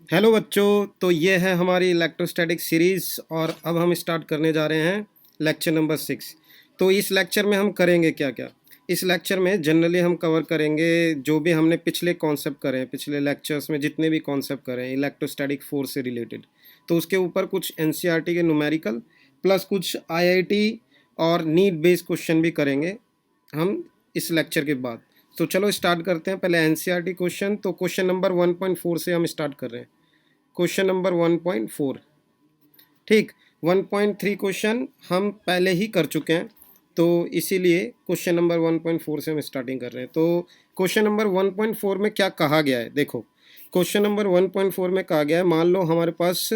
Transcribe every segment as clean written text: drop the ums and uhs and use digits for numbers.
Hello बच्चों, तो ये है हमारी इलेक्ट्रोस्टैटिक सीरीज़ और अब हम स्टार्ट करने जा रहे हैं लेक्चर नंबर 6। तो इस लेक्चर में हम करेंगे क्या क्या। इस लेक्चर में जनरली हम कवर करेंगे जो भी हमने पिछले कॉन्सेप्ट करे हैं, पिछले लेक्चर्स में जितने भी कॉन्सेप्ट करे हैं इलेक्ट्रोस्टैटिक फोर्स से रिलेटेड। तो उसके ऊपर कुछ एनसीईआरटी के न्यूमेरिकल प्लस कुछ आईआईटी और नीट बेस्ड क्वेश्चन भी करेंगे हम इस लेक्चर के बाद। तो चलो स्टार्ट करते हैं। पहले एनसीईआरटी क्वेश्चन, तो क्वेश्चन नंबर 1.4 से हम स्टार्ट कर रहे हैं। क्वेश्चन नंबर 1.4, ठीक। 1.3 क्वेश्चन हम पहले ही कर चुके हैं, तो इसीलिए क्वेश्चन नंबर 1.4 से हम स्टार्टिंग कर रहे हैं। तो क्वेश्चन नंबर 1.4 में क्या कहा गया है, देखो। क्वेश्चन नंबर 1.4 में कहा गया है, मान लो हमारे पास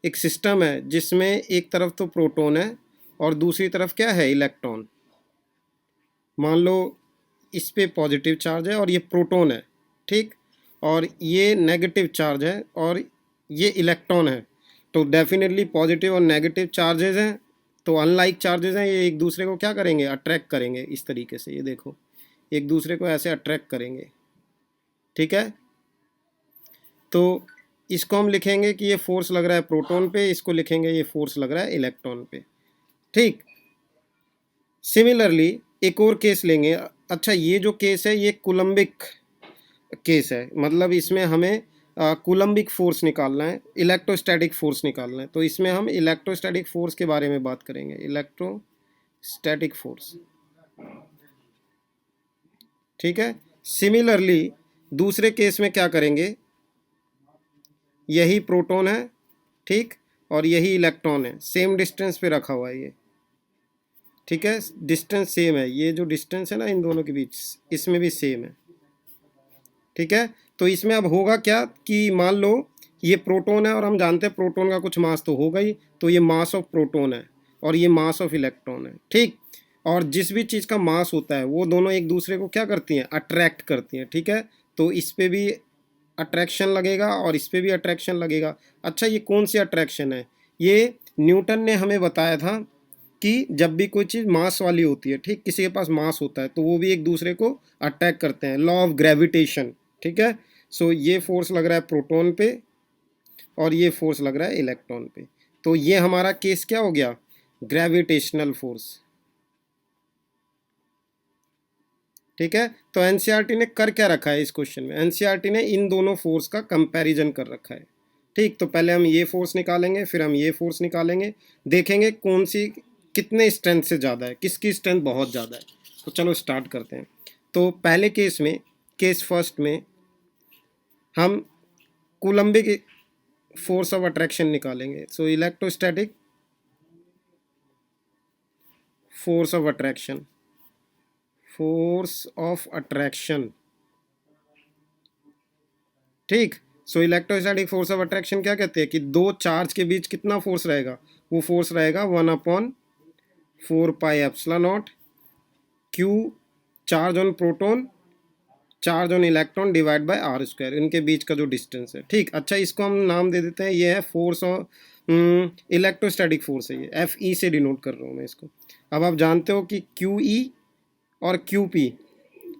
एक सिस्टम है जिसमें एक तरफ तो प्रोटॉन है और दूसरी तरफ क्या है, इलेक्ट्रॉन। मान लो इस पे पॉजिटिव चार्ज है और ये प्रोटॉन है, ठीक, और ये नेगेटिव चार्ज है और ये इलेक्ट्रॉन है। तो डेफिनेटली पॉजिटिव और नेगेटिव चार्जेस हैं, तो अनलाइक चार्जेस हैं, ये एक दूसरे को क्या करेंगे, अट्रैक्ट करेंगे। इस तरीके से ये देखो, एक दूसरे को ऐसे अट्रैक्ट करेंगे, ठीक है। तो इसको हम लिखेंगे कि ये फोर्स लग रहा है प्रोटॉन पे, इसको लिखेंगे ये फोर्स लग रहा है इलेक्ट्रॉन पे, ठीक। सिमिलरली एक और केस लेंगे। अच्छा, ये जो केस है ये कूलम्बिक केस है, मतलब इसमें हमें कूलम्बिक फोर्स निकालना है, इलेक्ट्रोस्टैटिक फोर्स निकालना है। तो इसमें हम इलेक्ट्रोस्टैटिक फोर्स के बारे में बात करेंगे, इलेक्ट्रोस्टैटिक फोर्स, ठीक है। सिमिलरली दूसरे केस में क्या करेंगे, यही प्रोटॉन है, ठीक, और यही इलेक्ट्रॉन है, सेम डिस्टेंस पे रखा हुआ है ये, ठीक है। डिस्टेंस सेम है, ये जो डिस्टेंस है ना इन दोनों के बीच, इसमें भी सेम है, ठीक है। तो इसमें अब होगा क्या कि मान लो ये प्रोटॉन है और हम जानते हैं प्रोटॉन का कुछ मास तो होगा ही, तो ये मास ऑफ प्रोटॉन है और ये मास ऑफ इलेक्ट्रॉन है, ठीक। और जिस भी चीज़ का मास होता है वो दोनों एक दूसरे को क्या करती हैं, अट्रैक्ट करती हैं, ठीक है। तो इस पे भी अट्रैक्शन लगेगा और इस पे भी अट्रैक्शन लगेगा। अच्छा, ये कौन सी अट्रैक्शन है, ये न्यूटन ने हमें बताया था कि जब भी कोई चीज़ मास वाली होती है, ठीक, किसी के पास मास होता है तो वो भी एक दूसरे को अट्रैक्ट करते हैं, लॉ ऑफ ग्रेविटेशन, ठीक है। सो ये फोर्स लग रहा है प्रोटॉन पे और ये फोर्स लग रहा है इलेक्ट्रॉन पे। तो ये हमारा केस क्या हो गया, ग्रेविटेशनल फोर्स, ठीक है। तो एनसीईआरटी ने कर क्या रखा है इस क्वेश्चन में, एनसीईआरटी ने इन दोनों फोर्स का कंपैरिजन कर रखा है, ठीक। तो पहले हम ये फोर्स निकालेंगे, फिर हम ये फोर्स निकालेंगे, देखेंगे कौन सी कितने स्ट्रेंथ से ज़्यादा है, किसकी स्ट्रेंथ बहुत ज़्यादा है। तो चलो स्टार्ट करते हैं। तो पहले केस में, केस फर्स्ट में हम कूलम्बिक फोर्स ऑफ अट्रैक्शन निकालेंगे। So electrostatic force of attraction, force of attraction, ठीक। So electrostatic force of attraction क्या कहते हैं कि दो चार्ज के बीच कितना फोर्स रहेगा, वो फोर्स रहेगा 1/4πε0 Q, charge on proton, charge on electron divide by R square, इनके बीच का जो डिस्टेंस है, ठीक। अच्छा, इसको हम नाम दे देते हैं, ये है फोर्स ऑफ इलेक्ट्रोस्टैटिक फोर्स है, ये एफ ई से डिनोट कर रहा हूँ मैं इसको। अब आप जानते हो कि क्यू ई और क्यू पी,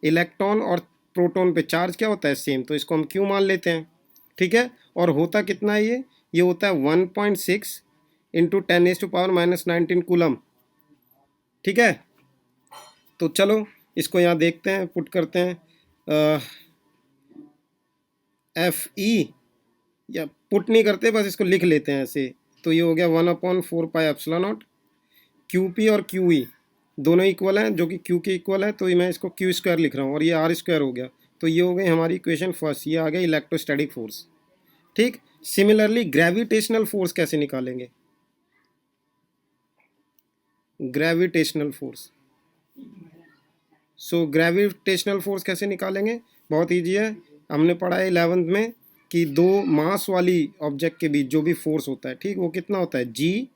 इलेक्ट्रॉन और प्रोटॉन पे चार्ज क्या होता है, सेम, तो इसको हम क्यू मान लेते हैं, ठीक है। और होता कितना है ये होता है 1.6 इंटू 10⁻⁻19 कूलम, ठीक है। तो चलो इसको यहाँ देखते हैं, पुट करते हैं, एफ ई, या पुट नहीं करते, बस इसको लिख लेते हैं ऐसे। तो ये हो गया 1/4πε0 क्यू पी और क्यू ई दोनों इक्वल हैं, जो कि क्यू के इक्वल है, तो मैं इसको क्यू स्क्वायर लिख रहा हूँ और ये आर स्क्वायर हो गया। तो ये हो गई हमारी इक्वेशन फर्स्ट, ये आ गया इलेक्ट्रोस्टैटिक फोर्स, ठीक। सिमिलरली ग्रेविटेशनल फोर्स कैसे निकालेंगे, gravitational force, so gravitational force कैसे निकालेंगे, बहुत ईजी है। हमने पढ़ा है 11th में कि दो मास वाली ऑब्जेक्ट के बीच जो भी फोर्स होता है, ठीक, वो कितना होता है, G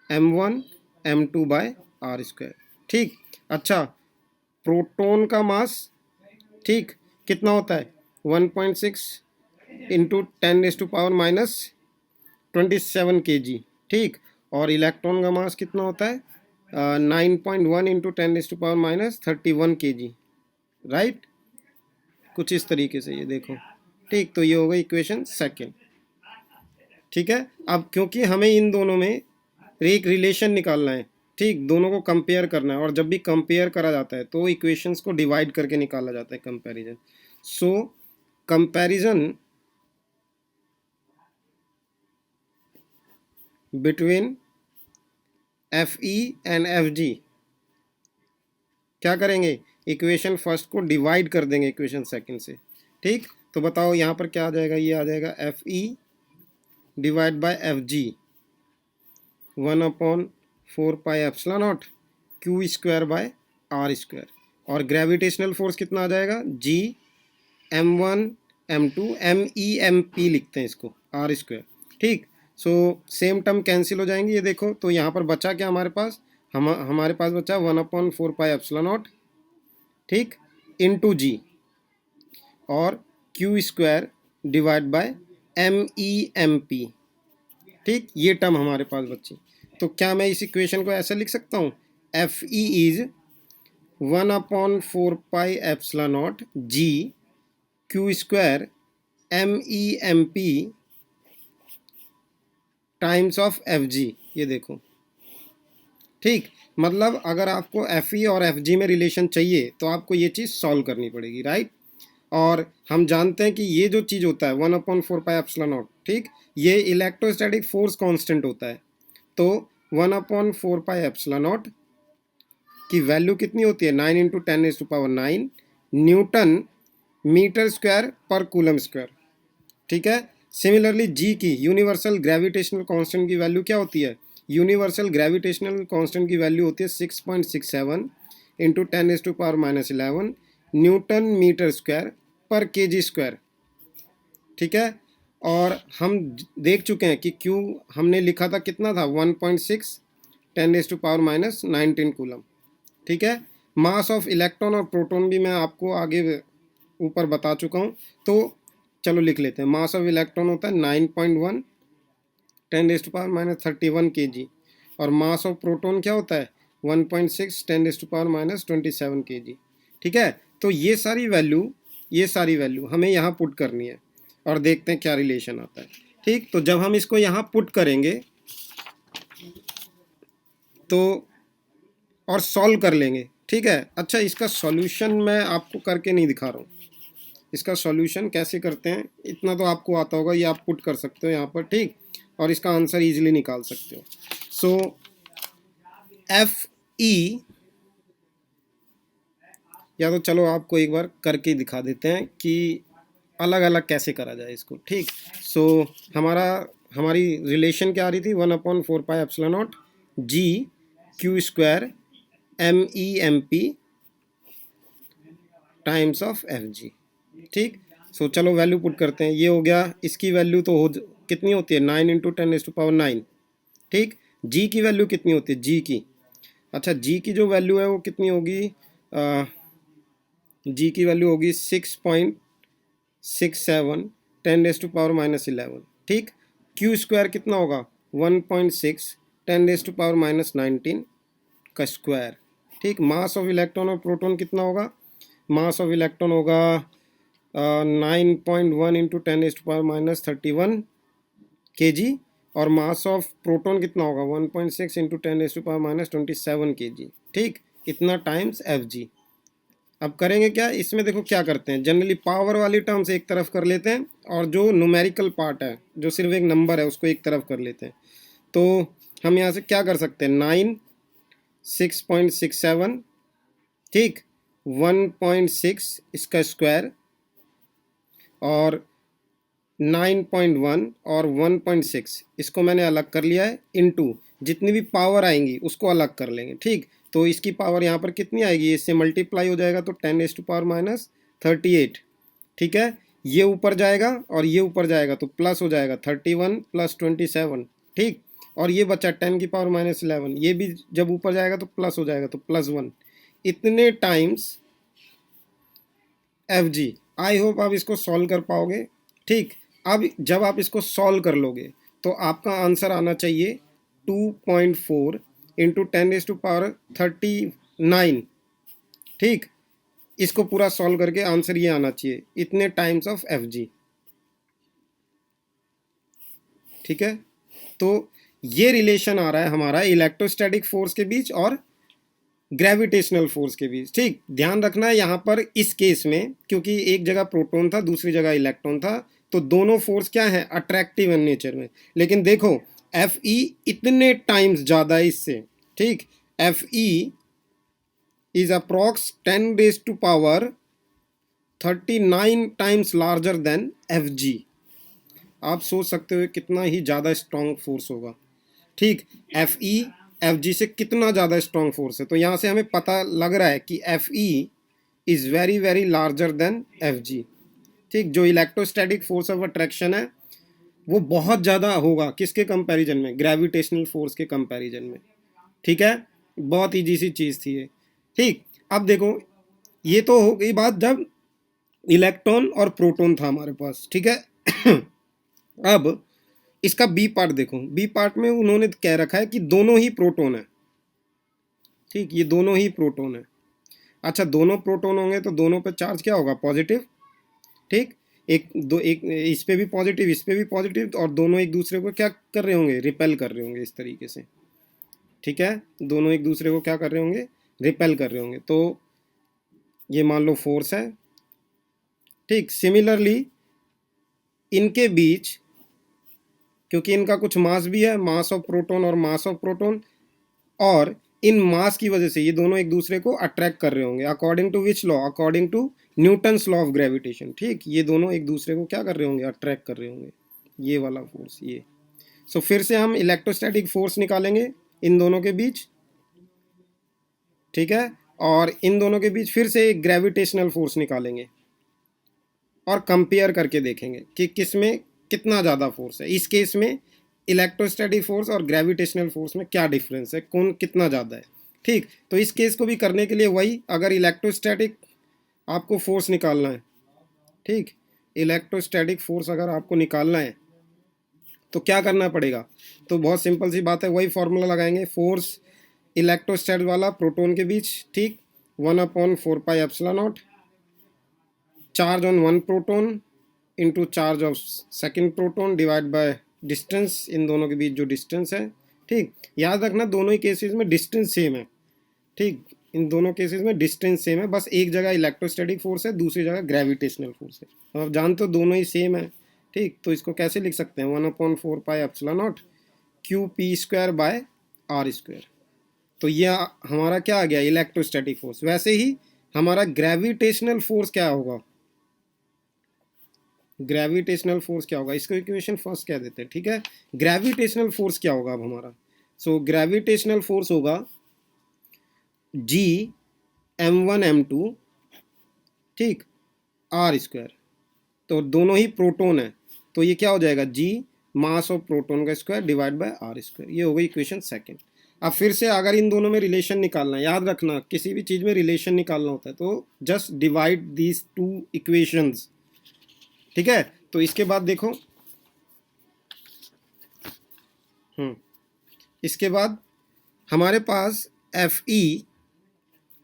m1m2/r², ठीक। अच्छा, प्रोटॉन का मास, ठीक, कितना होता है 1.6 इंटू 10⁻⁻27 kg, ठीक। और इलेक्ट्रॉन का मास कितना होता है 9.1 इंटू 10⁻31 kg, राइट, कुछ इस तरीके से ये देखो, ठीक। तो ये हो गई इक्वेशन सेकेंड, ठीक है। अब क्योंकि हमें इन दोनों में एक रिलेशन निकालना है, ठीक, दोनों को कंपेयर करना है, और जब भी कंपेयर करा जाता है तो इक्वेशंस को डिवाइड करके निकाला जाता है comparison. So comparison between F E and F G, क्या करेंगे, इक्वेशन फर्स्ट को डिवाइड कर देंगे इक्वेशन सेकंड से, ठीक। तो बताओ यहाँ पर क्या आ जाएगा, ये आ जाएगा F E divide by F G 1/4πε0 Q square by R square. और ग्रेविटेशनल फोर्स कितना आ जाएगा, जी m1 m2 MEMP लिखते हैं इसको, आर स्क्वायर, ठीक। सो सेम टर्म कैंसिल हो जाएंगे, ये देखो। तो यहाँ पर बचा क्या हमारे पास, हमारे पास बचा 1/4πε0, ठीक, इंटू जी, और Q square divide by MEMP, ठीक। ये टर्म हमारे पास बची। तो क्या मैं इस इक्वेशन को ऐसे लिख सकता हूँ, F E is 1/4πε0 G Q square MEMP times of F G, ये देखो, ठीक। मतलब अगर आपको एफ ई और एफ जी में रिलेशन चाहिए तो आपको ये चीज़ सॉल्व करनी पड़ेगी, राइट। और हम जानते हैं कि ये जो चीज़ होता है 1/4πε0, ठीक, ये इलेक्ट्रोस्टैटिक फोर्स कांस्टेंट होता है। तो 1/4πε0 की वैल्यू कितनी होती है, 9 × 10⁹ न्यूटन मीटर स्क्वायर पर कूलम स्क्वायर, ठीक है। सिमिलरली जी की यूनिवर्सल ग्रेविटेशनल कांस्टेंट की वैल्यू क्या होती है, यूनिवर्सल ग्रेविटेशनल कांस्टेंट की वैल्यू होती है 6.67 × 10⁻11 न्यूटन मीटर स्क्वायर पर केजी स्क्वायर, ठीक है। और हम देख चुके हैं कि क्यू हमने लिखा था कितना था, 1.6 10⁻19 कूलम, ठीक है। मास ऑफ इलेक्ट्रॉन और प्रोटॉन भी मैं आपको आगे ऊपर बता चुका हूँ। तो चलो लिख लेते हैं, मास ऑफ इलेक्ट्रॉन होता है 9.1 10⁻31 kg, और मास ऑफ प्रोटॉन क्या होता है 1.6 10⁻27 kg, ठीक है। तो ये सारी वैल्यू हमें यहाँ पुट करनी है और देखते हैं क्या रिलेशन आता है, ठीक। तो जब हम इसको यहाँ पुट करेंगे तो और सॉल्व कर लेंगे, ठीक है। अच्छा, इसका सॉल्यूशन मैं आपको करके नहीं दिखा रहा हूँ, इसका सॉल्यूशन कैसे करते हैं इतना तो आपको आता होगा, ये आप पुट कर सकते हो यहाँ पर, ठीक, और इसका आंसर इजीली निकाल सकते हो। सो एफ ई, या तो चलो आपको एक बार करके दिखा देते हैं कि अलग अलग कैसे करा जाए इसको, ठीक। सो हमारी रिलेशन क्या आ रही थी, 1/4πε0 G Q square MEMP times of F G, ठीक। सो चलो वैल्यू पुट करते हैं, ये हो गया, इसकी वैल्यू तो कितनी होती है 9 × 10⁻9, ठीक। जी की वैल्यू कितनी होती है, जी की, अच्छा जी की जो वैल्यू है वो कितनी होगी, जी की वैल्यू होगी 6.67 10⁻11, ठीक। क्यू स्क्वायर कितना होगा 1.6 10⁻19 का स्क्वायर, ठीक। मास ऑफ इलेक्ट्रॉन और प्रोटॉन कितना होगा, मास ऑफ इलेक्ट्रॉन होगा 9.1 × 10⁻31 kg, और मास ऑफ प्रोटॉन कितना होगा 1.6 × 10⁻27 kg, ठीक। इतना टाइम्स एफ जी। अब करेंगे क्या, इसमें देखो क्या करते हैं, जनरली पावर वाली टर्म्स एक तरफ कर लेते हैं और जो न्यूमेरिकल पार्ट है, जो सिर्फ एक नंबर है, उसको एक तरफ कर लेते हैं। तो हम यहाँ से क्या कर सकते हैं, 9 6.67, ठीक, 1.6 इसका स्क्वायर, और 9.1 और 1.6 इसको मैंने अलग कर लिया है, इनटू जितनी भी पावर आएंगी उसको अलग कर लेंगे, ठीक। तो इसकी पावर यहाँ पर कितनी आएगी, इससे मल्टीप्लाई हो जाएगा तो 10⁻38, ठीक है। ये ऊपर जाएगा और ये ऊपर जाएगा तो प्लस हो जाएगा 31 + 27, ठीक। और ये बचा 10⁻11, ये भी जब ऊपर जाएगा तो प्लस हो जाएगा तो +1, इतने times F G. I hope आप इसको सॉल्व कर पाओगे, ठीक। अब जब आप इसको सॉल्व कर लोगे तो आपका आंसर आना चाहिए 2.4 × 10⁻39, ठीक। इसको पूरा सॉल्व करके आंसर ये आना चाहिए, इतने टाइम्स ऑफ एफ जी, ठीक है, तो ये रिलेशन आ रहा है हमारा इलेक्ट्रोस्टैटिक फोर्स के बीच और ग्रेविटेशनल फोर्स के बीच। ठीक, ध्यान रखना है यहाँ पर इस केस में, क्योंकि एक जगह प्रोटॉन था दूसरी जगह इलेक्ट्रॉन था, तो दोनों फोर्स क्या है, अट्रैक्टिव इन नेचर में। लेकिन देखो एफ ई इतने टाइम्स ज़्यादा है इससे। ठीक, F E is approx 10 raise to power 39 times larger than F G. आप सोच सकते हो कितना ही ज़्यादा स्ट्रॉन्ग फोर्स होगा। ठीक, एफ ई एफ जी से कितना ज़्यादा स्ट्रॉन्ग फोर्स है, तो यहाँ से हमें पता लग रहा है कि F E is very very larger than F G. ठीक, जो इलेक्ट्रोस्टैटिक फोर्स ऑफ अट्रैक्शन है वो बहुत ज़्यादा होगा किसके कंपैरिजन में, ग्रेविटेशनल फोर्स के कंपैरिजन में। ठीक है, बहुत ईजी सी चीज़ थी ये। ठीक, अब देखो ये तो हो गई बात जब इलेक्ट्रॉन और प्रोटॉन था हमारे पास। ठीक है अब इसका बी पार्ट देखो, बी पार्ट में उन्होंने कह रखा है कि दोनों ही प्रोटॉन है। ठीक, ये दोनों ही प्रोटॉन है। अच्छा, दोनों प्रोटॉन होंगे तो दोनों पे चार्ज क्या होगा, पॉजिटिव। ठीक, एक इस पे भी पॉजिटिव इस पे भी पॉजिटिव, और दोनों एक दूसरे को क्या कर रहे होंगे, रिपेल कर रहे होंगे इस तरीके से। ठीक है, दोनों एक दूसरे को क्या कर रहे होंगे, रिपेल कर रहे होंगे, तो ये मान लो फोर्स है। ठीक, सिमिलरली इनके बीच, क्योंकि इनका कुछ मास भी है, मास ऑफ प्रोटॉन और मास ऑफ प्रोटॉन, और इन मास की वजह से ये दोनों एक दूसरे को अट्रैक्ट कर रहे होंगे। According to which law, according to Newton's law of gravitation. ठीक, ये दोनों एक दूसरे को क्या कर रहे होंगे, अट्रैक्ट कर रहे होंगे, ये वाला फोर्स ये। सो फिर से हम इलेक्ट्रोस्टैटिक फोर्स निकालेंगे इन दोनों के बीच। ठीक है, और इन दोनों के बीच फिर से एक ग्रेविटेशनल फोर्स निकालेंगे और कंपेयर करके देखेंगे कि किस में कितना ज़्यादा फोर्स है। इस केस में इलेक्ट्रोस्टैटिक फोर्स और ग्रेविटेशनल फोर्स में क्या डिफरेंस है, कौन कितना ज़्यादा है। ठीक, तो इस केस को भी करने के लिए वही, अगर इलेक्ट्रोस्टैटिक आपको फोर्स निकालना है, ठीक, इलेक्ट्रोस्टैटिक फोर्स अगर आपको निकालना है तो क्या करना पड़ेगा, तो बहुत सिंपल सी बात है, वही फॉर्मूला लगाएंगे, फोर्स इलेक्ट्रोस्टैट वाला प्रोटॉन के बीच। ठीक, 1/4πε0 charge on one proton into charge of second proton divide by distance, इन दोनों के बीच जो डिस्टेंस है। ठीक, याद रखना दोनों ही केसेस में डिस्टेंस सेम है। ठीक, इन दोनों केसेस में डिस्टेंस सेम है, बस एक जगह इलेक्ट्रोस्टैटिक फोर्स है, दूसरी जगह ग्रेविटेशनल फोर्स है। अब आप जानते हो दोनों ही सेम है। ठीक, तो इसको कैसे लिख सकते हैं, 1/4πε0 Q p² बाय r²। तो यह हमारा क्या आ गया, इलेक्ट्रोस्टैटिक फोर्स। वैसे ही हमारा ग्रेविटेशनल फोर्स क्या होगा, ग्रेविटेशनल फोर्स क्या होगा, इसको इक्वेशन फर्स्ट कह देते हैं। ठीक है, ग्रेविटेशनल फोर्स क्या होगा अब हमारा, सो ग्रेविटेशनल फोर्स होगा G m1m2, ठीक, r²। तो दोनों ही प्रोटॉन है, तो ये क्या हो जाएगा, G मास ऑफ प्रोटॉन का स्क्वायर डिवाइड बाय r²। ये हो गई इक्वेशन सेकेंड। अब फिर से अगर इन दोनों में रिलेशन निकालना है, याद रखना किसी भी चीज़ में रिलेशन निकालना होता है तो just divide these two equations. ठीक है, तो इसके बाद देखो, इसके बाद हमारे पास एफ ई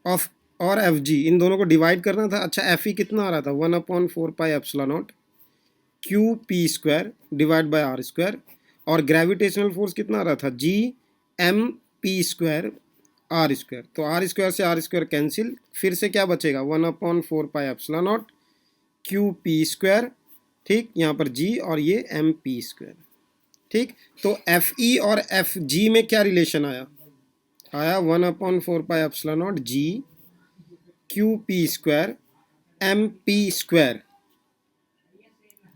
ऑफ और एफ जी, इन दोनों को डिवाइड करना था। अच्छा, एफ ई कितना आ रहा था, 1/4πε0 Q p² divide by r², और ग्रेविटेशनल फोर्स कितना आ रहा था, G m p² r²। तो r² से r² कैंसिल, फिर से क्या बचेगा, 1/4πε0 Q p²। ठीक, यहाँ पर G और ये mp²। ठीक, तो एफ ई और एफ जी में क्या रिलेशन आया, 1/4πε0 G Q p² mp²।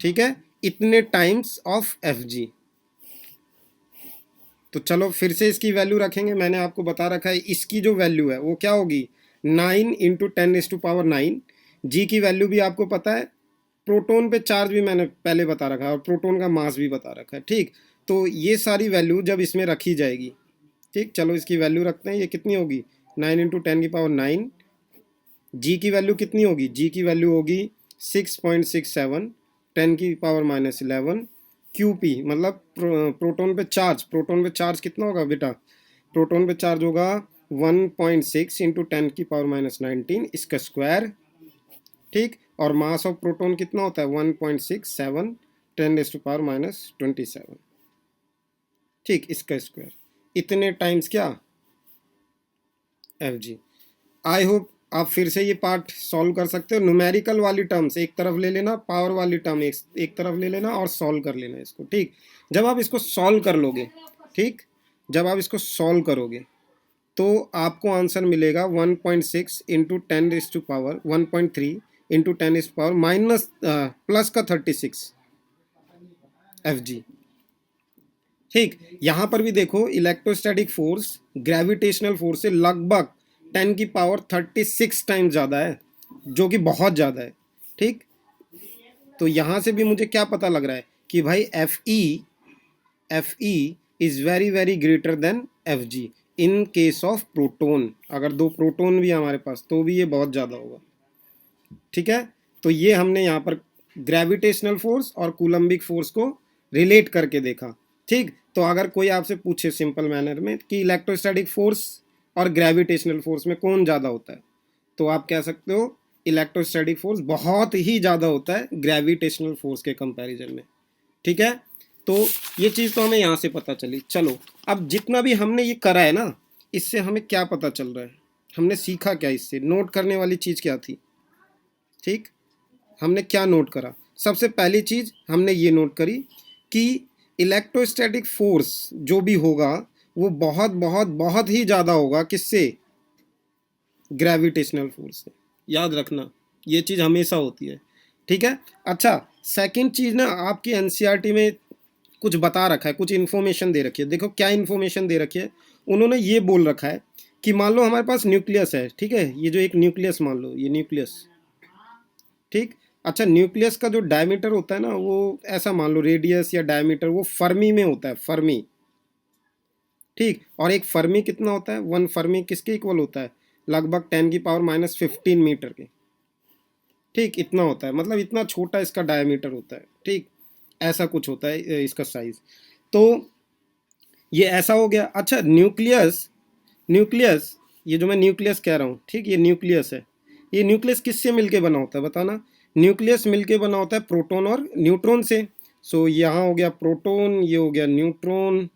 ठीक है, इतने टाइम्स ऑफ एफ जी। तो चलो फिर से इसकी वैल्यू रखेंगे, मैंने आपको बता रखा है इसकी जो वैल्यू है वो क्या होगी, 9 × 10⁹ जी की वैल्यू भी आपको पता है, प्रोटॉन पे चार्ज भी मैंने पहले बता रखा है, और प्रोटॉन का मास भी बता रखा है। ठीक, तो ये सारी वैल्यू जब इसमें रखी जाएगी, ठीक, चलो इसकी वैल्यू रखते हैं, ये कितनी होगी, 9 × 10⁹। जी की वैल्यू कितनी होगी, जी की वैल्यू होगी 6.67 10⁻11 QP, मतलब प्रोटॉन पे चार्ज कितना होगा बेटा, प्रोटॉन पे चार्ज होगा 1.6 × 10⁻19 इसका स्क्वायर। ठीक, और मास ऑफ प्रोटॉन कितना होता है, 1.67 10⁻27। ठीक, इसका स्क्वायर इतने टाइम्स क्या एफ जी। आई होप आप फिर से ये पार्ट सॉल्व कर सकते हो। न्यूमेरिकल वाली टर्म्स एक तरफ ले लेना, पावर वाली टर्म एक तरफ ले लेना और सॉल्व कर लेना इसको। ठीक, जब आप इसको सॉल्व कर लोगे, ठीक, जब आप इसको सॉल्व करोगे तो आपको आंसर मिलेगा 1.6 इंटू 10⁻⁻, 1.3 इंटू 10⁻⁻, माइनस प्लस का 36 एफ जी। ठीक, यहाँ पर भी देखो इलेक्ट्रोस्टैटिक फोर्स ग्रेविटेशनल फोर्स से लगभग 10⁻36 टाइम्स ज़्यादा है, जो कि बहुत ज़्यादा है। ठीक, तो यहाँ से भी मुझे क्या पता लग रहा है कि भाई F E is very very greater than F ji in case of proton. अगर दो प्रोटोन भी है हमारे पास तो भी ये बहुत ज़्यादा होगा। ठीक है, तो ये हमने यहाँ पर ग्रेविटेशनल फोर्स और कूलम्बिक फोर्स को रिलेट करके देखा। ठीक, तो अगर कोई आपसे पूछे सिंपल मैनर में कि इलेक्ट्रोस्टैटिक फोर्स और ग्रेविटेशनल फोर्स में कौन ज़्यादा होता है, तो आप कह सकते हो इलेक्ट्रोस्टैटिक फोर्स बहुत ही ज़्यादा होता है ग्रेविटेशनल फोर्स के कंपैरिजन में। ठीक है, तो ये चीज़ तो हमें यहाँ से पता चली। चलो, अब जितना भी हमने ये करा है ना, इससे हमें क्या पता चल रहा है, हमने सीखा क्या, इससे नोट करने वाली चीज़ क्या थी। ठीक, हमने क्या नोट करा, सबसे पहली चीज़ हमने ये नोट करी कि इलेक्ट्रोस्टैटिक फोर्स जो भी होगा वो बहुत बहुत बहुत ही ज़्यादा होगा किससे, ग्रेविटेशनल फोर्स से। याद रखना, ये चीज़ हमेशा होती है। ठीक है, अच्छा, सेकंड चीज़ ना, आपकी एनसीईआरटी में कुछ बता रखा है, कुछ इन्फॉर्मेशन दे रखी है। देखो क्या इन्फॉर्मेशन दे रखी है, उन्होंने ये बोल रखा है कि मान लो हमारे पास न्यूक्लियस है, ठीक है, ये जो एक न्यूक्लियस मान लो, ये न्यूक्लियस, ठीक, अच्छा, न्यूक्लियस का जो डायमीटर होता है ना, वो ऐसा मान लो, रेडियस या डायमीटर वो फर्मी में होता है, फर्मी। ठीक, और एक फर्मी कितना होता है, 1 फर्मी किसके इक्वल होता है, लगभग 10⁻15 मीटर के। ठीक, इतना होता है, मतलब इतना छोटा इसका डायमीटर होता है। ठीक, ऐसा कुछ होता है इसका साइज। तो ये ऐसा हो गया। अच्छा, न्यूक्लियस, न्यूक्लियस, ये जो मैं न्यूक्लियस कह रहा हूँ, ठीक, ये न्यूक्लियस है। ये न्यूक्लियस किससे मिलके बना होता है बताना, न्यूक्लियस मिलके बना होता है प्रोटॉन और न्यूट्रॉन से। सो यहाँ हो गया प्रोटॉन, ये हो गया neutron,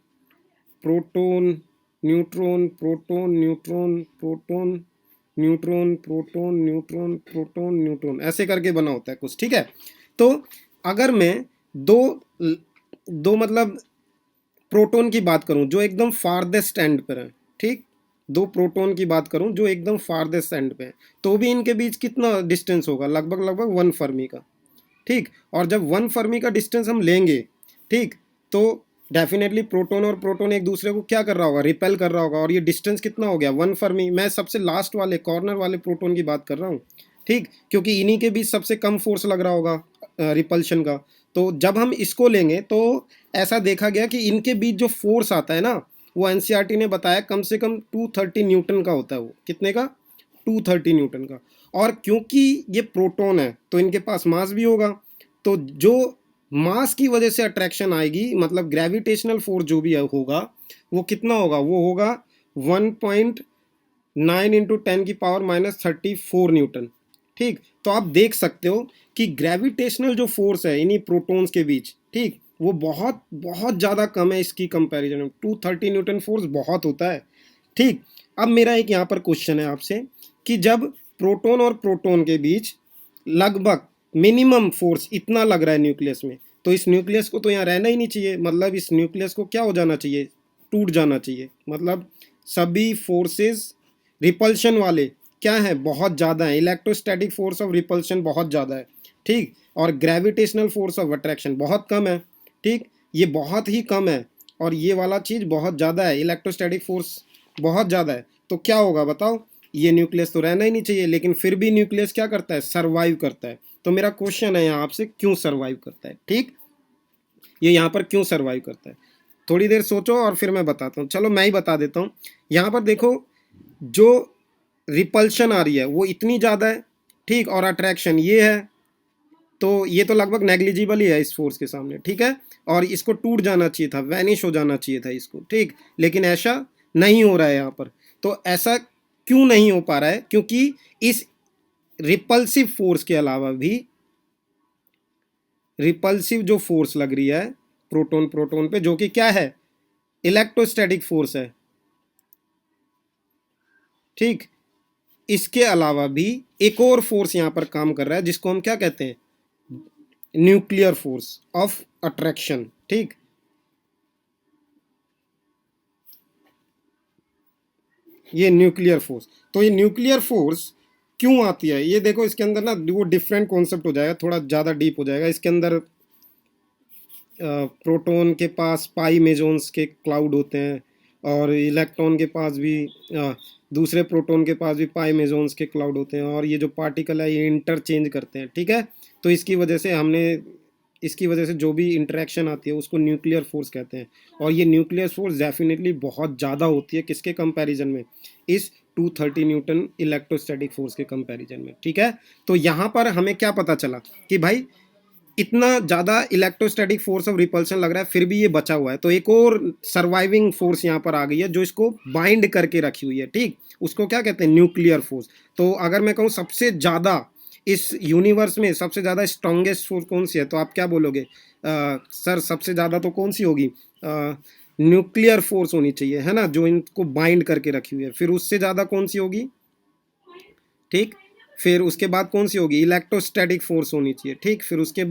proton neutron, proton neutron, proton neutron, proton neutron, proton neutron, ऐसे करके बना होता है कुछ। ठीक है, तो अगर मैं दो दो मतलब प्रोटॉन की बात करूं जो एकदम फारदेस्ट एंड पर है, ठीक, दो प्रोटॉन की बात करूं जो एकदम फारदेस्ट एंड पे है, तो भी इनके बीच कितना डिस्टेंस होगा, लगभग लगभग 1 फर्मी का। ठीक, और जब 1 फर्मी का डिस्टेंस हम लेंगे, ठीक, तो डेफिनेटली प्रोटॉन और प्रोटॉन एक दूसरे को क्या कर रहा होगा, रिपेल कर रहा होगा, और ये डिस्टेंस कितना हो गया, 1 फर्मी। मैं सबसे लास्ट वाले कॉर्नर वाले प्रोटॉन की बात कर रहा हूँ। ठीक, क्योंकि इन्हीं के बीच सबसे कम फोर्स लग रहा होगा रिपल्शन का। तो जब हम इसको लेंगे तो ऐसा देखा गया कि इनके बीच जो फोर्स आता है ना, वो एनसीईआरटी ने बताया कम से कम 230 न्यूटन का होता है। वो कितने का, 230 न्यूटन का। और क्योंकि ये प्रोटॉन है तो इनके पास मास भी होगा, तो जो मास की वजह से अट्रैक्शन आएगी, मतलब ग्रेविटेशनल फोर्स जो भी होगा, वो कितना होगा, वो होगा 1.9 इंटू 10⁻⁻34 न्यूटन। ठीक, तो आप देख सकते हो कि ग्रेविटेशनल जो फोर्स है इन्हीं प्रोटॉन्स के बीच, ठीक, वो बहुत बहुत ज़्यादा कम है इसकी कंपैरिजन में। 230 न्यूटन फोर्स बहुत होता है। ठीक, अब मेरा एक यहाँ पर क्वेश्चन है आपसे कि जब प्रोटॉन और प्रोटॉन के बीच लगभग मिनिमम फोर्स इतना लग रहा है न्यूक्लियस में, तो इस न्यूक्लियस को तो यहाँ रहना ही नहीं चाहिए, मतलब इस न्यूक्लियस को क्या हो जाना चाहिए, टूट जाना चाहिए। मतलब सभी फोर्सेस रिपल्शन वाले क्या है, बहुत ज़्यादा है। इलेक्ट्रोस्टैटिक फोर्स ऑफ रिपल्शन बहुत ज़्यादा है, ठीक, और ग्रेविटेशनल फोर्स ऑफ अट्रैक्शन बहुत कम है। ठीक, ये बहुत ही कम है और ये वाला चीज़ बहुत ज़्यादा है, इलेक्ट्रोस्टैटिक फोर्स बहुत ज़्यादा है। तो क्या होगा बताओ, ये न्यूक्लियस तो रहना ही नहीं चाहिए, लेकिन फिर भी न्यूक्लियस क्या करता है, सर्वाइव करता है। तो मेरा क्वेश्चन है यहाँ आपसे, क्यों सर्वाइव करता है। ठीक, ये यहाँ पर क्यों सर्वाइव करता है, थोड़ी देर सोचो और फिर मैं बताता हूँ। चलो मैं ही बता देता हूँ। यहाँ पर देखो, जो रिपल्शन आ रही है वो इतनी ज़्यादा है, ठीक, और अट्रैक्शन ये है, तो ये तो लगभग नेग्लिजिबल ही है इस फोर्स के सामने। ठीक है, और इसको टूट जाना चाहिए था, वैनिश हो जाना चाहिए था इसको। ठीक, लेकिन ऐसा नहीं हो रहा है यहाँ पर। तो ऐसा क्यों नहीं हो पा रहा है, क्योंकि इस रिपल्सिव फोर्स के अलावा भी रिपल्सिव जो फोर्स लग रही है प्रोटॉन प्रोटॉन पे, जो कि क्या है, इलेक्ट्रोस्टैटिक फोर्स है, ठीक। इसके अलावा भी एक और फोर्स यहां पर काम कर रहा है जिसको हम क्या कहते हैं, न्यूक्लियर फोर्स ऑफ अट्रैक्शन, ठीक। ये न्यूक्लियर फोर्स, तो ये न्यूक्लियर फोर्स क्यों आती है, ये देखो इसके अंदर ना वो डिफरेंट कॉन्सेप्ट हो जाएगा, थोड़ा ज़्यादा डीप हो जाएगा। इसके अंदर प्रोटॉन के पास पाई मेजॉन्स के क्लाउड होते हैं, और इलेक्ट्रॉन के पास भी दूसरे प्रोटॉन के पास भी पाई मेजॉन्स के क्लाउड होते हैं, और ये जो पार्टिकल है ये इंटरचेंज करते हैं, ठीक है। तो इसकी वजह से जो भी इंटरेक्शन आती है उसको न्यूक्लियर फोर्स कहते हैं। और ये न्यूक्लियर फोर्स डेफिनेटली बहुत ज़्यादा होती है किसके कंपैरिजन में, इस 230 न्यूटन इलेक्ट्रोस्टैटिक फोर्स के कंपैरिजन में, ठीक है। तो यहाँ पर हमें क्या पता चला कि भाई इतना ज़्यादा इलेक्ट्रोस्टैटिक फोर्स ऑफ रिपल्शन लग रहा है फिर भी ये बचा हुआ है, तो एक और सर्वाइविंग फोर्स यहाँ पर आ गई है जो इसको बाइंड करके रखी हुई है, ठीक। उसको क्या कहते हैं, न्यूक्लियर फोर्स। तो अगर मैं कहूँ सबसे ज़्यादा इस यूनिवर्स में सबसे ज़्यादा स्ट्रॉन्गेस्ट फोर्स कौन सी है, तो आप क्या बोलोगे, सर सबसे ज़्यादा तो कौन सी होगी, न्यूक्लियर फोर्स होनी चाहिए, है ना, जो इनको बाइंड करके रखी हुई है। फिर उससे ज़्यादा कौन सी होगी, ठीक। फिर उसके बाद कौन सी होगी, इलेक्ट्रोस्टैटिक फोर्स होनी चाहिए, ठीक। फिर उसके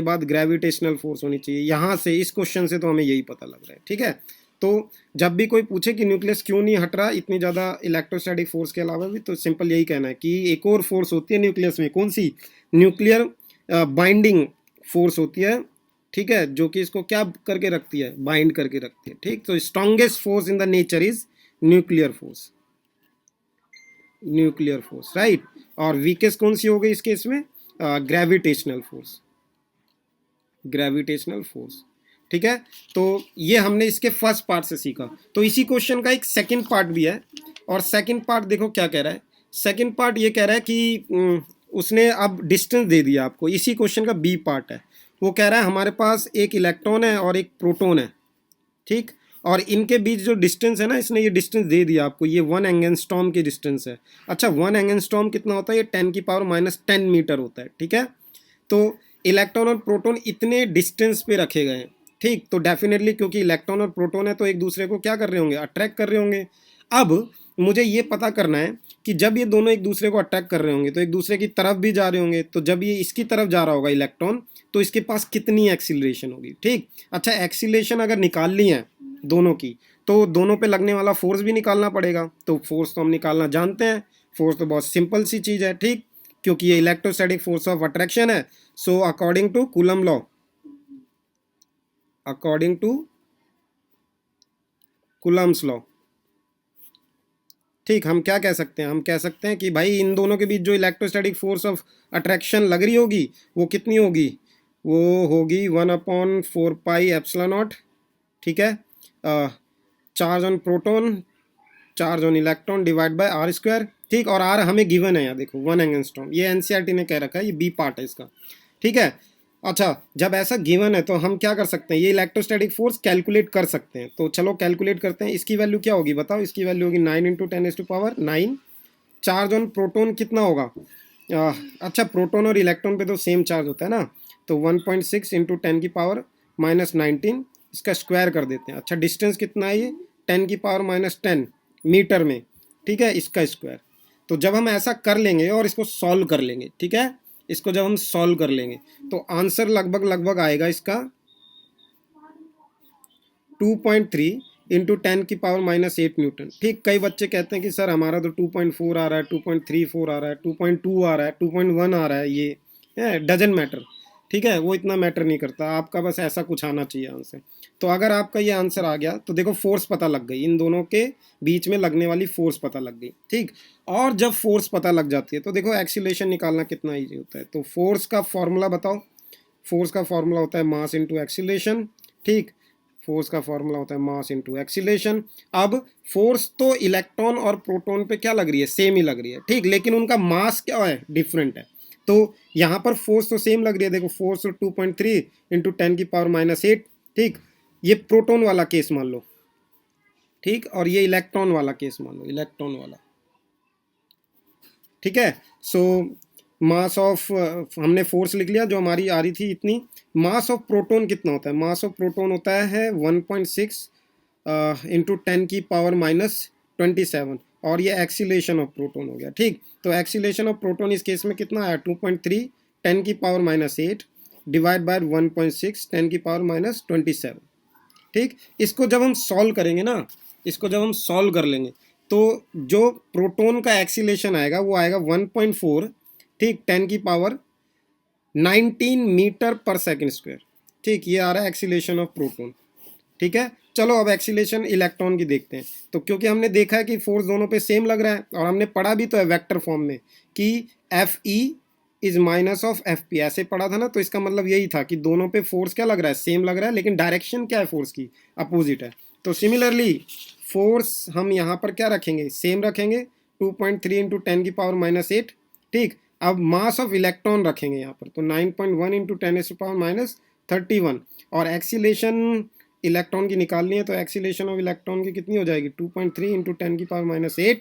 बाद ग्रेविटेशनल फोर्स होनी चाहिए। यहाँ से इस क्वेश्चन से तो हमें यही पता लग रहा है, ठीक है। तो जब भी कोई पूछे कि न्यूक्लियस क्यों नहीं हट रहा इतनी ज़्यादा इलेक्ट्रोस्टैटिक फोर्स के अलावा भी, तो सिंपल यही कहना है कि एक और फोर्स होती है न्यूक्लियस में, कौन सी, न्यूक्लियर बाइंडिंग फोर्स होती है, ठीक है, जो कि इसको क्या करके रखती है, बाइंड करके रखती है, ठीक। तो strongest force in the nature is nuclear force, nuclear force, right. और वीकेस्ट कौन सी हो गई इस केस में, ग्रेविटेशनल फोर्स, ग्रेविटेशनल फोर्स, ठीक है। तो ये हमने इसके फर्स्ट पार्ट से सीखा। तो इसी क्वेश्चन का एक सेकंड पार्ट भी है, और सेकंड पार्ट देखो क्या कह रहा है। सेकंड पार्ट ये कह रहा है कि उसने अब डिस्टेंस दे दिया आपको, इसी क्वेश्चन का बी पार्ट है। वो कह रहा है हमारे पास एक इलेक्ट्रॉन है और एक प्रोटॉन है, ठीक। और इनके बीच जो डिस्टेंस है ना, इसने ये डिस्टेंस दे दिया आपको, ये 1 एंगस्ट्रॉम की डिस्टेंस है। अच्छा, 1 एंगस्ट्रॉम कितना होता है, ये 10⁻⁻10 मीटर होता है, ठीक है। तो इलेक्ट्रॉन और प्रोटॉन इतने डिस्टेंस पे रखे गए हैं, ठीक। तो डेफिनेटली क्योंकि इलेक्ट्रॉन और प्रोटॉन है तो एक दूसरे को क्या कर रहे होंगे, अट्रैक्ट कर रहे होंगे। अब मुझे ये पता करना है कि जब ये दोनों एक दूसरे को अट्रैक्ट कर रहे होंगे तो एक दूसरे की तरफ भी जा रहे होंगे, तो जब ये इसकी तरफ जा रहा होगा इलेक्ट्रॉन, तो इसके पास कितनी एक्सीलरेशन होगी, ठीक। अच्छा, एक्सीलरेशन अगर निकाल ली है दोनों की, तो दोनों पे लगने वाला फोर्स भी निकालना पड़ेगा। तो फोर्स तो हम निकालना जानते हैं, फोर्स तो बहुत सिंपल सी चीज़ है, ठीक, क्योंकि ये इलेक्ट्रोस्टैटिक फोर्स ऑफ अट्रैक्शन है। So according to Coulomb law, according to Coulomb's law, ठीक, हम क्या कह सकते हैं, हम कह सकते हैं कि भाई इन दोनों के बीच जो इलेक्ट्रोस्टैटिक फोर्स ऑफ अट्रैक्शन लग रही होगी वो कितनी होगी, वो होगी 1/4πε0, ठीक है। Charge on proton, charge on electron divide by R square, ठीक। और आर हमें गिवन है यहाँ देखो 1 एंगस्ट्रॉम, ये एनसीईआरटी ने कह रखा है, ये बी पार्ट है इसका, ठीक है। अच्छा, जब ऐसा गिवन है तो हम क्या कर सकते हैं, ये इलेक्ट्रोस्टैटिक फोर्स कैलकुलेट कर सकते हैं। तो चलो कैलकुलेट करते हैं। इसकी वैल्यू क्या होगी बताओ, इसकी वैल्यू होगी 9 × 10⁻9। चार्ज ऑन प्रोटॉन कितना होगा, अच्छा प्रोटॉन और इलेक्ट्रॉन पे तो सेम चार्ज होता है ना, तो 1.6 × 10⁻⁻19, इसका स्क्वायर कर देते हैं। अच्छा, डिस्टेंस कितना है ये, 10⁻⁻10 मीटर में, ठीक है, इसका स्क्वायर। तो जब हम ऐसा कर लेंगे और इसको सॉल्व कर लेंगे, ठीक है, इसको जब हम सॉल्व कर लेंगे तो आंसर लगभग आएगा इसका 2.3 × 10⁻⁸ न्यूटन, ठीक। कई बच्चे कहते हैं कि सर हमारा तो 2.4 आ रहा है, 2.34 आ रहा है, 2.2 आ रहा है, 2.1 आ रहा है, ये डजन मैटर, ठीक है, वो इतना मैटर नहीं करता, आपका बस ऐसा कुछ आना चाहिए आंसर। तो अगर आपका ये आंसर आ गया तो देखो फोर्स पता लग गई, इन दोनों के बीच में लगने वाली फोर्स पता लग गई, ठीक। और जब फोर्स पता लग जाती है तो देखो एक्सीलरेशन निकालना कितना ईजी होता है। तो फोर्स का फॉर्मूला बताओ, फोर्स का फॉर्मूला होता है मास इंटू एक्सीलरेशन, ठीक। फोर्स का फॉर्मूला होता है मास इंटू एक्सीलरेशन। अब फोर्स तो इलेक्ट्रॉन और प्रोटॉन पे क्या लग रही है, सेम ही लग रही है, ठीक, लेकिन उनका मास क्या है, डिफरेंट है। तो यहाँ पर फोर्स तो सेम लग रही है, देखो फोर्स 2.3 × 10⁻⁸, ठीक। ये प्रोटॉन वाला केस मान लो, ठीक, और ये इलेक्ट्रॉन वाला केस मान लो, इलेक्ट्रॉन वाला, ठीक है। सो मास ऑफ, हमने फोर्स लिख लिया जो हमारी आ रही थी इतनी। मास ऑफ प्रोटॉन कितना होता है, मास ऑफ प्रोटॉन होता है 1.6 इंटू 10⁻⁻27 और ये एक्सीलेशन ऑफ प्रोटॉन हो गया। ठीक, तो एक्सीलेशन ऑफ प्रोटॉन इस केस में कितना आया 2.3 10⁻⁻8 डिवाइड बाय 1.6 10⁻⁻27। ठीक, इसको जब हम सॉल्व करेंगे ना, इसको जब हम सॉल्व कर लेंगे तो जो प्रोटॉन का एक्सीलेशन आएगा वो आएगा 1.4, ठीक, 10⁻19 मीटर पर सेकेंड स्क्वायर। ठीक, ये आ रहा है एक्सीलेशन ऑफ प्रोटॉन। ठीक है, चलो अब एक्सीलेशन इलेक्ट्रॉन की देखते हैं। तो क्योंकि हमने देखा है कि फोर्स दोनों पे सेम लग रहा है और हमने पढ़ा भी तो है वेक्टर फॉर्म में कि F E is minus of F P, ऐसे पढ़ा था ना, तो इसका मतलब यही था कि दोनों पे फोर्स क्या लग रहा है, सेम लग रहा है, लेकिन डायरेक्शन क्या है फोर्स की, अपोजिट है। तो सिमिलरली फोर्स हम यहाँ पर क्या रखेंगे, सेम रखेंगे 2.3 इंटू 10⁻⁻8। ठीक, अब मास ऑफ इलेक्ट्रॉन रखेंगे यहाँ पर, तो 9.1 इंटू 10⁻31 और एक्सीलेशन इलेक्ट्रॉन की निकालनी है, तो एक्सीलेशन ऑफ इलेक्ट्रॉन की कितनी हो जाएगी 2.3 इंटू 10⁻⁸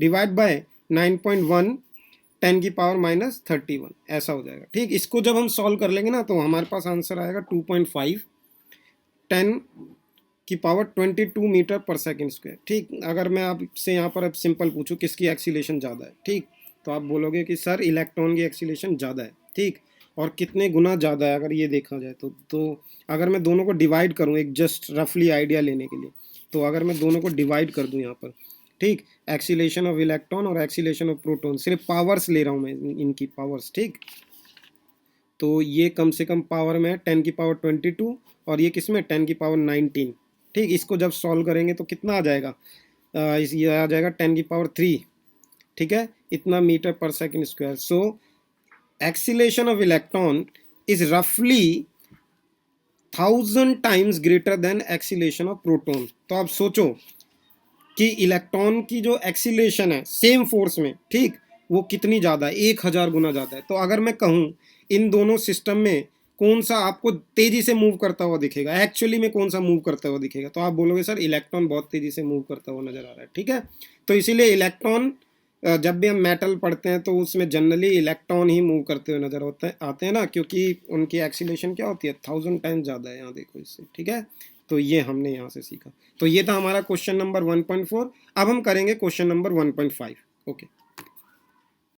डिवाइड बाय 9.1 10⁻31, ऐसा हो जाएगा। ठीक, इसको जब हम सॉल्व कर लेंगे ना तो हमारे पास आंसर आएगा 2.5 10⁻22 मीटर पर सेकेंड स्क्वायर। ठीक, अगर मैं आपसे यहाँ पर अब सिंपल पूछूं किसकी एक्सीलेशन ज़्यादा है, ठीक, तो आप बोलोगे कि सर इलेक्ट्रॉन की एक्सीलेशन ज़्यादा है। ठीक, और कितने गुना ज़्यादा है अगर ये देखा जाए तो अगर मैं दोनों को डिवाइड करूँ, एक जस्ट रफली आइडिया लेने के लिए, तो अगर मैं दोनों को डिवाइड कर दूँ यहाँ पर, ठीक, एक्सीलेशन ऑफ इलेक्ट्रॉन और एक्सीलेशन ऑफ प्रोटॉन, सिर्फ पावर्स ले रहा हूँ मैं, इनकी पावर्स। ठीक, तो ये कम से कम पावर में है 10⁻22 और ये किस में 10⁻19। ठीक, इसको जब सॉल्व करेंगे तो कितना आ जाएगा, ये आ जाएगा 10⁻3। ठीक है, इतना मीटर पर second square. So acceleration of electron is रफली 1000 times greater than acceleration of proton. तो आप सोचो कि इलेक्ट्रॉन की जो एक्सीलेशन है सेम फोर्स में, ठीक, वो कितनी ज़्यादा है, 1000 गुना ज़्यादा है। तो अगर मैं कहूँ इन दोनों सिस्टम में कौन सा आपको तेज़ी से मूव करता हुआ दिखेगा, एक्चुअली में कौन सा मूव करता हुआ दिखेगा, तो आप बोलोगे सर इलेक्ट्रॉन बहुत तेज़ी से मूव करता हुआ नज़र आ रहा है। ठीक है, तो इसीलिए इलेक्ट्रॉन जब भी हम मेटल पढ़ते हैं तो उसमें जनरली इलेक्ट्रॉन ही मूव करते हुए नजर आते हैं ना, क्योंकि उनकी एक्सीलेशन क्या होती है 1000 टाइम्स ज़्यादा है, यहाँ देखो इससे। ठीक है, तो ये हमने यहाँ से सीखा। तो ये था हमारा क्वेश्चन नंबर 1.4। अब हम करेंगे क्वेश्चन नंबर 1.5। ओके।